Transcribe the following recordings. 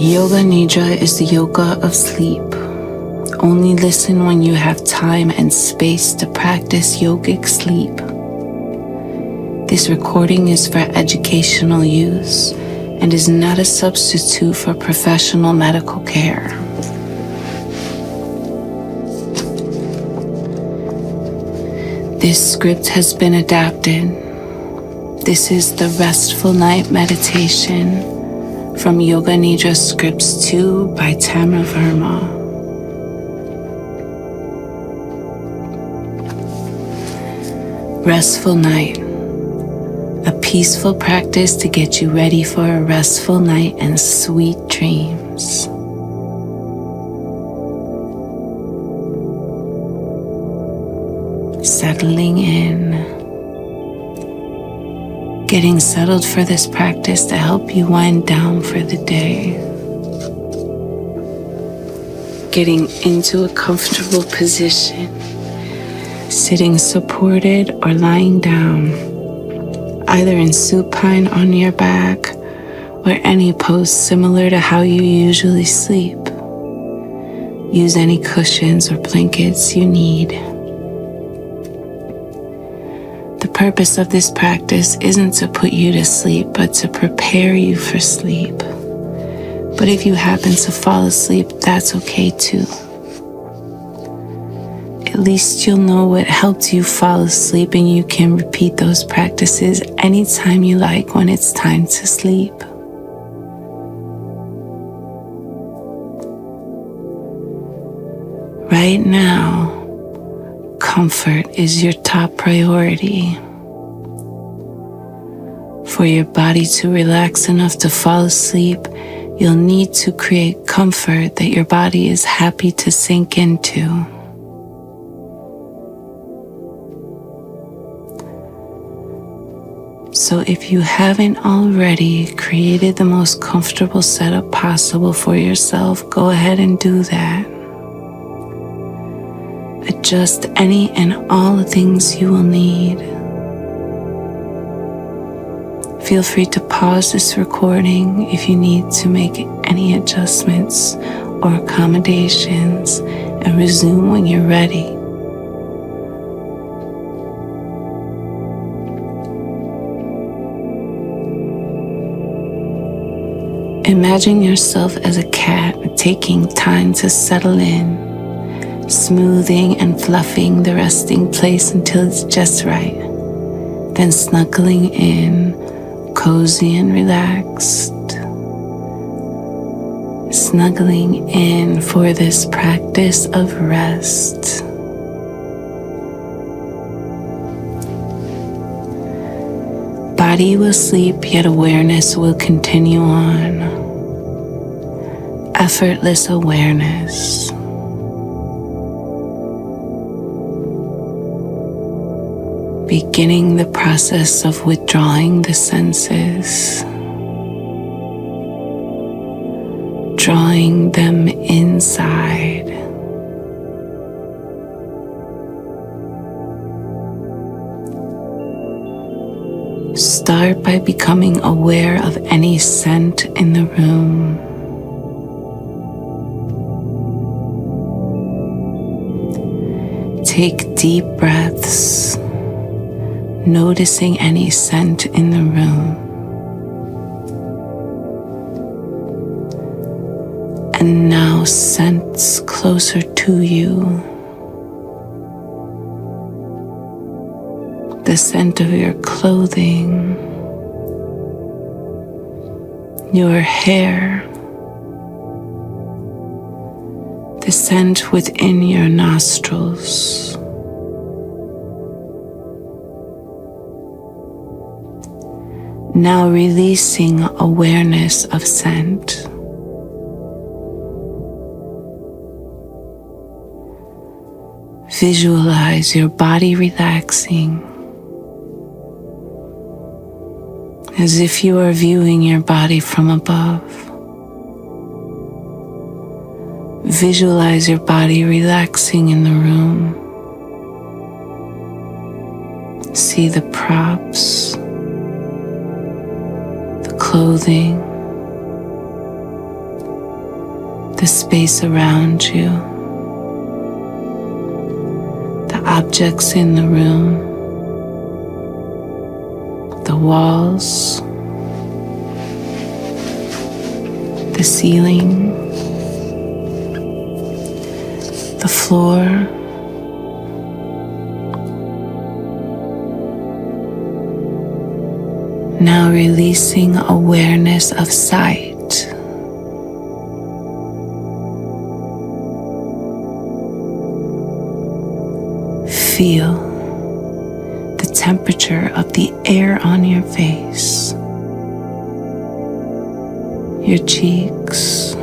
Yoga Nidra is the yoga of sleep. Only listen when you have time and space to practice yogic sleep. This recording is for educational use and is not a substitute for professional medical care. This script has been adapted. This is the Restful Night Meditation from Yoga Nidra Scripts 2 by Tamra Verma. Restful Night. A peaceful practice to get you ready for a restful night and sweet dreams. Settling in. Getting settled for this practice to help you wind down for the day. Getting into a comfortable position. Sitting supported or lying down, either in supine on your back or any pose similar to how you usually sleep. Use any cushions or blankets you need. The purpose of this practice isn't to put you to sleep, but to prepare you for sleep. But if you happen to fall asleep, that's okay too. At least you'll know what helped you fall asleep, and you can repeat those practices anytime you like when it's time to sleep. Right now, comfort is your top priority. For your body to relax enough to fall asleep, you'll need to create comfort that your body is happy to sink into. So if you haven't already created the most comfortable setup possible for yourself, go ahead and do that. Adjust any and all the things you will need. Feel free to pause this recording if you need to make any adjustments or accommodations, and resume when you're ready. Imagine yourself as a cat taking time to settle in, smoothing and fluffing the resting place until it's just right, then snuggling in, cozy and relaxed. Snuggling in for this practice of rest. Body will sleep, yet awareness will continue on. Effortless awareness. Beginning the process of withdrawing the senses. Drawing them inside. Start by becoming aware of any scent in the room. Take deep breaths, noticing any scent in the room. And now scents closer to you. The scent of your clothing, your hair, the scent within your nostrils. Now releasing awareness of scent. Visualize your body relaxing, as if you are viewing your body from above. Visualize your body relaxing in the room. See the props, the clothing, the space around you, the objects in the room, the walls, the ceiling, the floor, now releasing awareness of sight. Feel the temperature of the air on your face, your cheeks,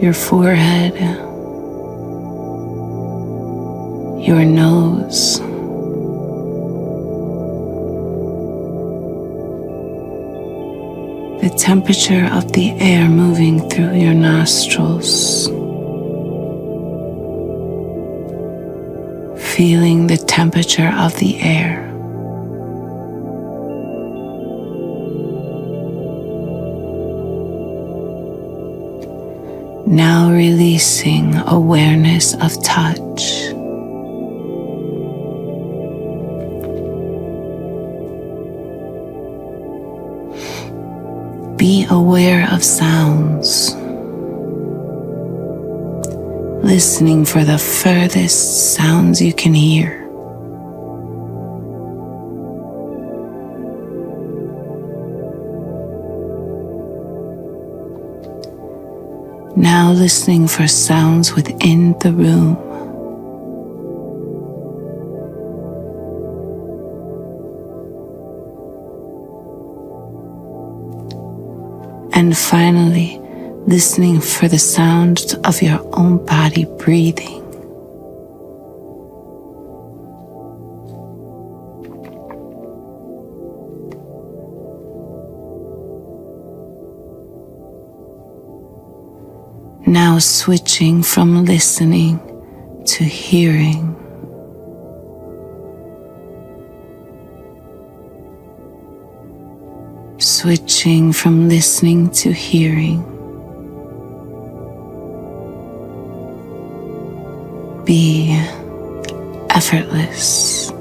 your forehead, your nose, the temperature of the air moving through your nostrils, feeling the temperature of the air. Now releasing awareness of touch. Be aware of sounds, listening for the furthest sounds you can hear. Now listening for sounds within the room. And finally, listening for the sound of your own body breathing. Now switching from listening to hearing. Switching from listening to hearing. Be effortless.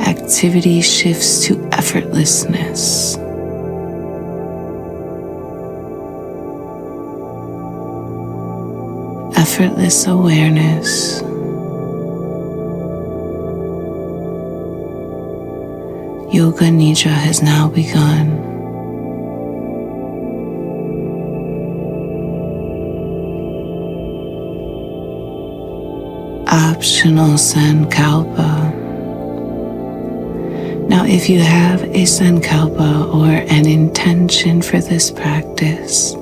Activity shifts to effortlessness. Effortless awareness. Yoga Nidra has now begun. Optional Sankalpa. Now, if you have a Sankalpa or an intention for this practice,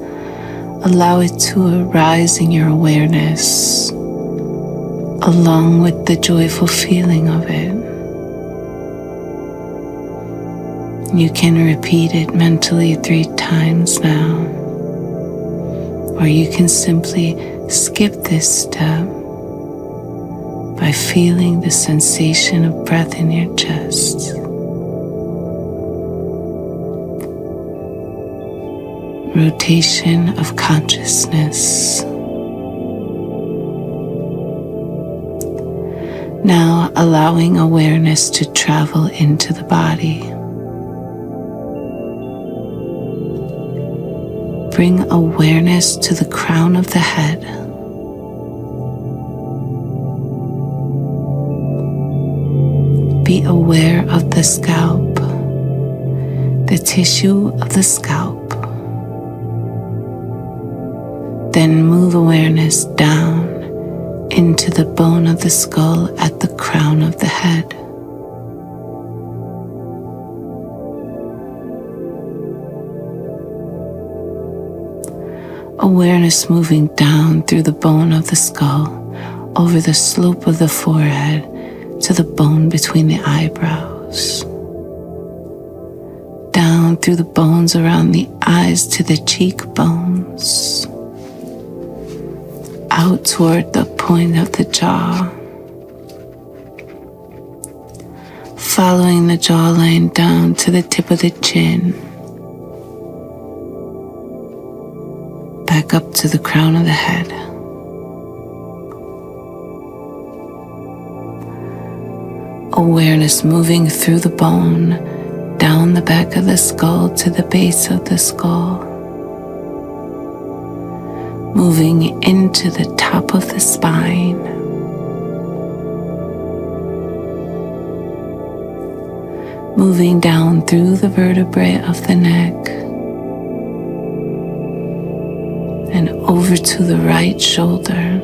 allow it to arise in your awareness along with the joyful feeling of it. You can repeat it mentally 3 times now, or you can simply skip this step by feeling the sensation of breath in your chest. Rotation of consciousness. Now allowing awareness to travel into the body. Bring awareness to the crown of the head. Be aware of the scalp, the tissue of the scalp. Then move awareness down into the bone of the skull at the crown of the head. Awareness moving down through the bone of the skull, over the slope of the forehead to the bone between the eyebrows. Down through the bones around the eyes to the cheekbones. Out toward the point of the jaw. following the jawline down to the tip of the chin, back up to the crown of the head. Awareness moving through the bone, down the back of the skull to the base of the skull, moving into the top of the spine, moving down through the vertebrae of the neck and over to the right shoulder.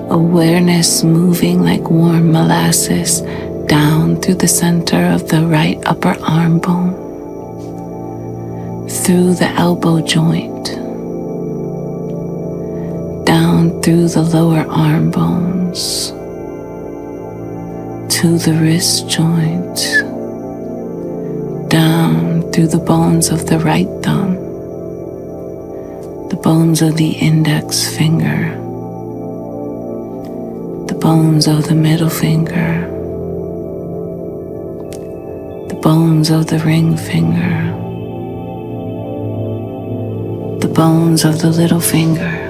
Awareness moving like warm molasses down through the center of the right upper arm bone, through the elbow joint, down through the lower arm bones, to the wrist joint, down through the bones of the right thumb, the bones of the index finger, the bones of the middle finger, the bones of the ring finger, the bones of the little finger.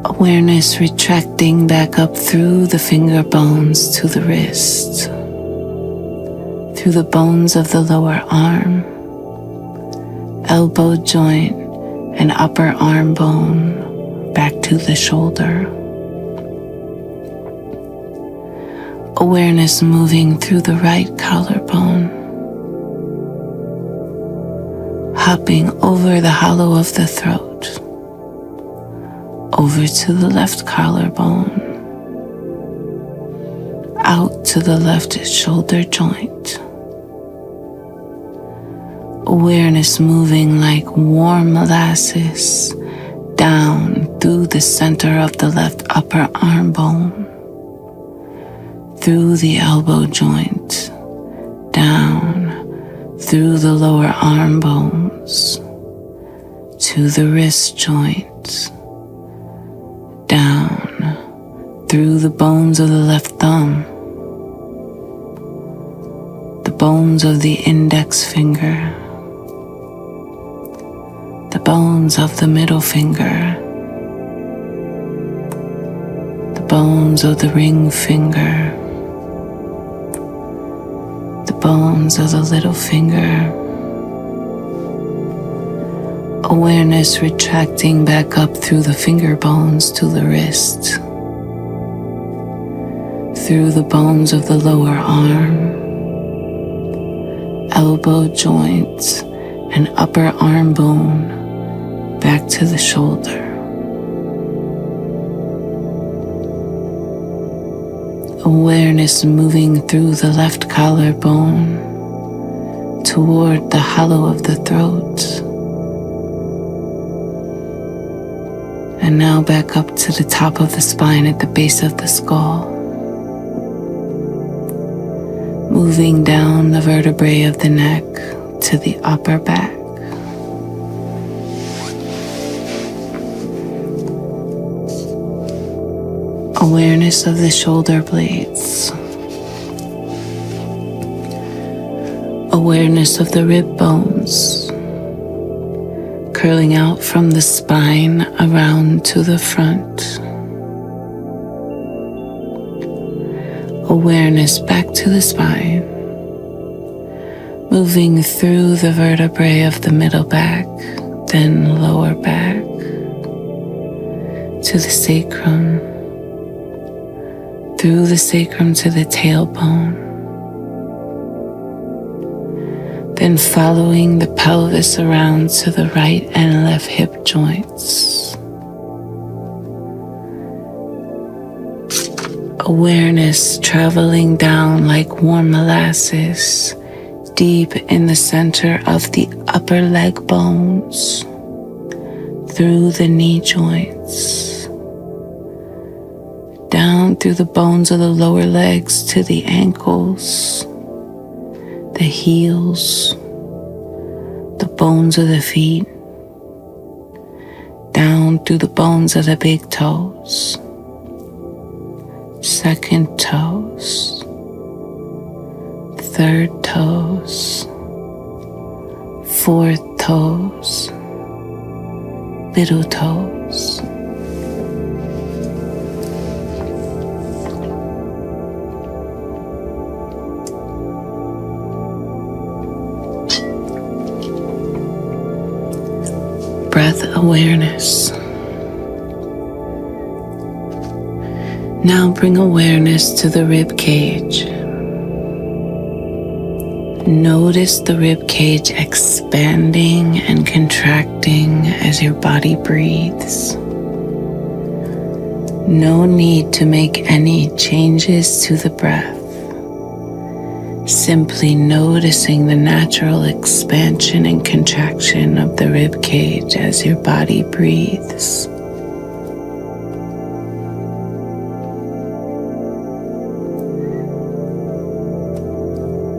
Awareness retracting back up through the finger bones to the wrist, through the bones of the lower arm, elbow joint, and upper arm bone, back to the shoulder. Awareness moving through the right collarbone, hopping over the hollow of the throat, over to the left collarbone, out to the left shoulder joint. Awareness moving like warm molasses down through the center of the left upper arm bone, through the elbow joint, down through the lower arm bones, to the wrist joint, down through the bones of the left thumb, the bones of the index finger, the bones of the middle finger, the bones of the ring finger, the bones of the little finger. Awareness retracting back up through the finger bones to the wrist, through the bones of the lower arm, elbow joint, and upper arm bone, back to the shoulder. Awareness moving through the left collarbone toward the hollow of the throat. And now back up to the top of the spine at the base of the skull. Moving down the vertebrae of the neck to the upper back. Awareness of the shoulder blades. Awareness of the rib bones, curling out from the spine around to the front. Awareness back to the spine, moving through the vertebrae of the middle back, then lower back, to the sacrum, through the sacrum to the tailbone, then following the pelvis around to the right and left hip joints. Awareness traveling down like warm molasses, deep in the center of the upper leg bones, through the knee joints, down through the bones of the lower legs to the ankles, the heels, the bones of the feet, down through the bones of the big toes, second toes, third toes, fourth toes, little toes. Breath awareness. Now bring awareness to the rib cage. Notice the rib cage expanding and contracting as your body breathes. No need to make any changes to the breath. Simply noticing the natural expansion and contraction of the rib cage as your body breathes.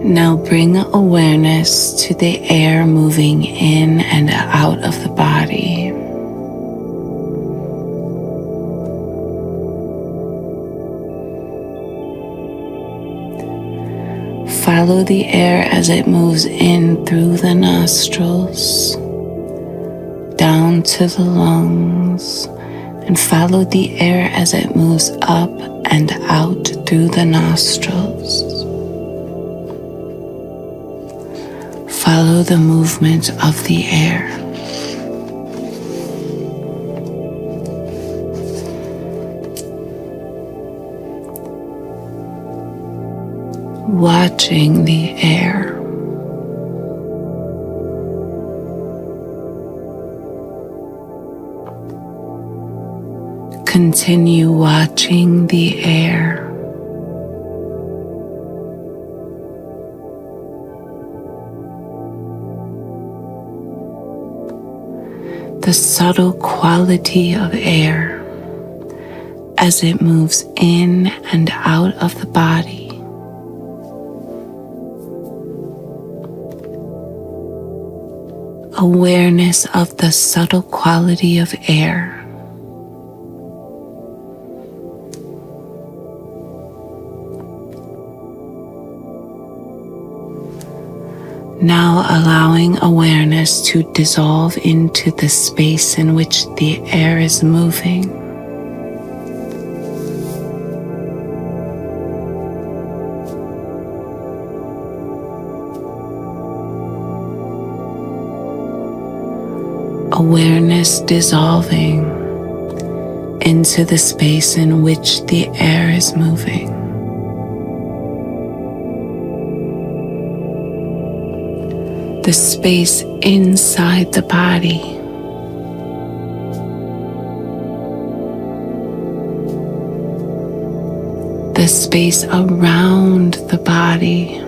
Now bring awareness to the air moving in and out of the body. Follow the air as it moves in through the nostrils, down to the lungs, and follow the air as it moves up and out through the nostrils. Follow the movement of the air. Watching the air. Continue watching the air. The subtle quality of air as it moves in and out of the body. Awareness of the subtle quality of air. Now allowing awareness to dissolve into the space in which the air is moving. Awareness dissolving into the space in which the air is moving. The space inside the body. The space around the body.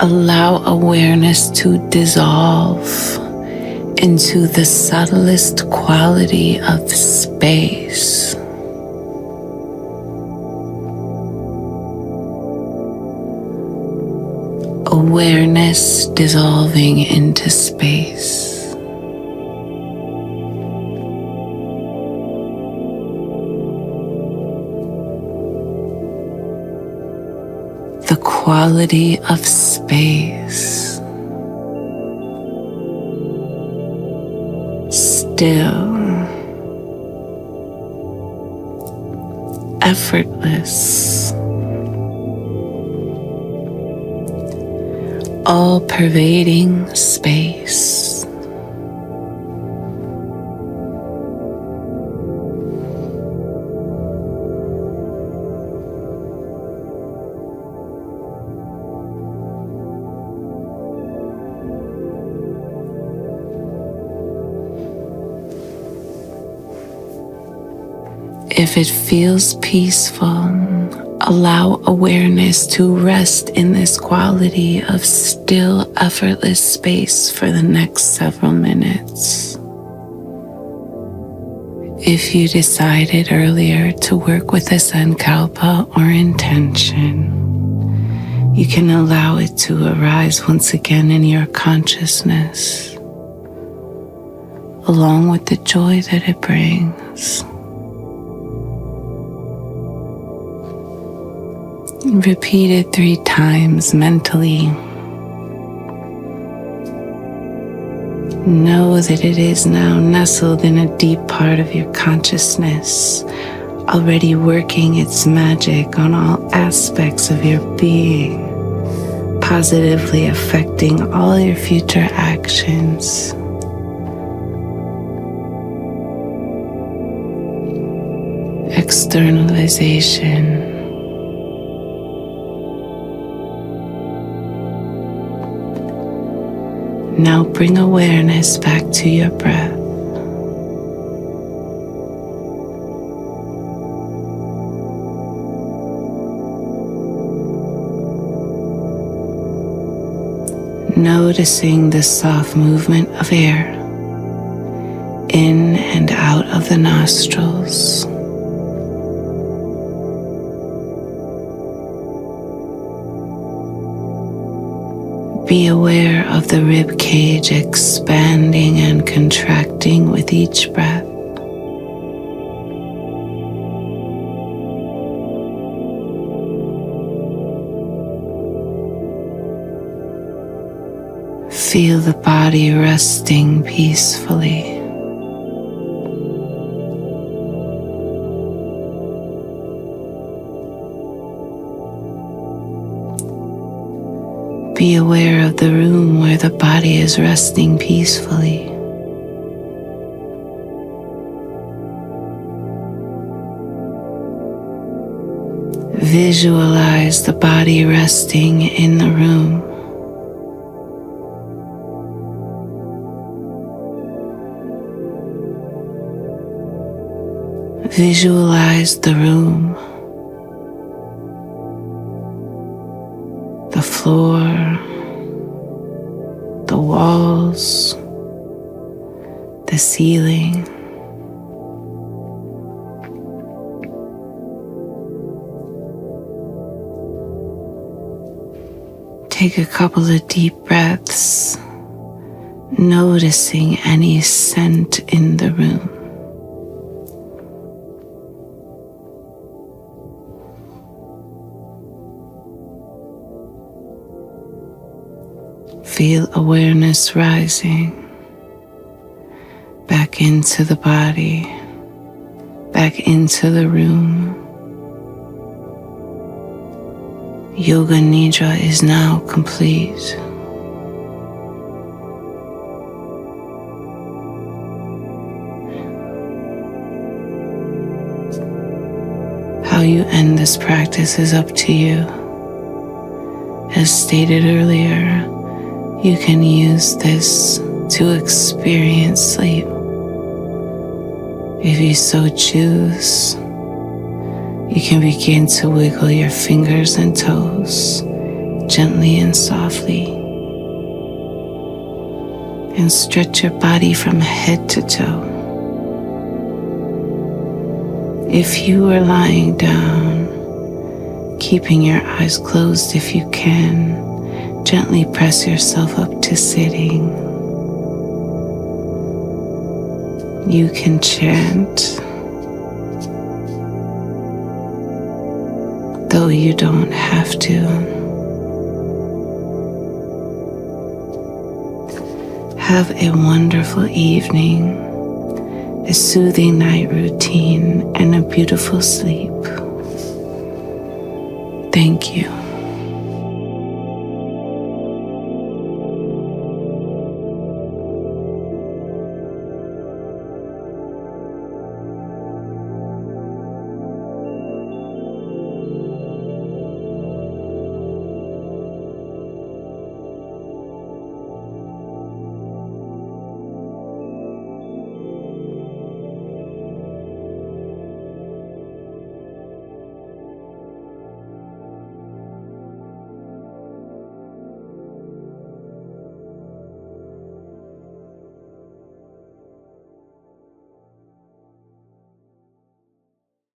Allow awareness to dissolve into the subtlest quality of space. Awareness dissolving into space. The quality of space. Still, effortless, all-pervading space. If it feels peaceful, allow awareness to rest in this quality of still, effortless space for the next several minutes. If you decided earlier to work with a sankalpa or intention, you can allow it to arise once again in your consciousness, along with the joy that it brings. Repeat it 3 times mentally. Know that it is now nestled in a deep part of your consciousness, already working its magic on all aspects of your being, positively affecting all your future actions. Externalization. Now bring awareness back to your breath. Noticing the soft movement of air in and out of the nostrils. Be aware of the rib cage expanding and contracting with each breath. Feel the body resting peacefully. Be aware of the room where the body is resting peacefully. Visualize the body resting in the room. Visualize the room, the floor, the walls, the ceiling. Take a couple of deep breaths, noticing any scent in the room. Feel awareness rising back into the body, back into the room. Yoga Nidra is now complete. How you end this practice is up to you. As stated earlier, you can use this to experience sleep. If you so choose, you can begin to wiggle your fingers and toes gently and softly, and stretch your body from head to toe. If you are lying down, keeping your eyes closed if you can, gently press yourself up to sitting. You can chant, though you don't have to. Have a wonderful evening, a soothing night routine, and a beautiful sleep. Thank you.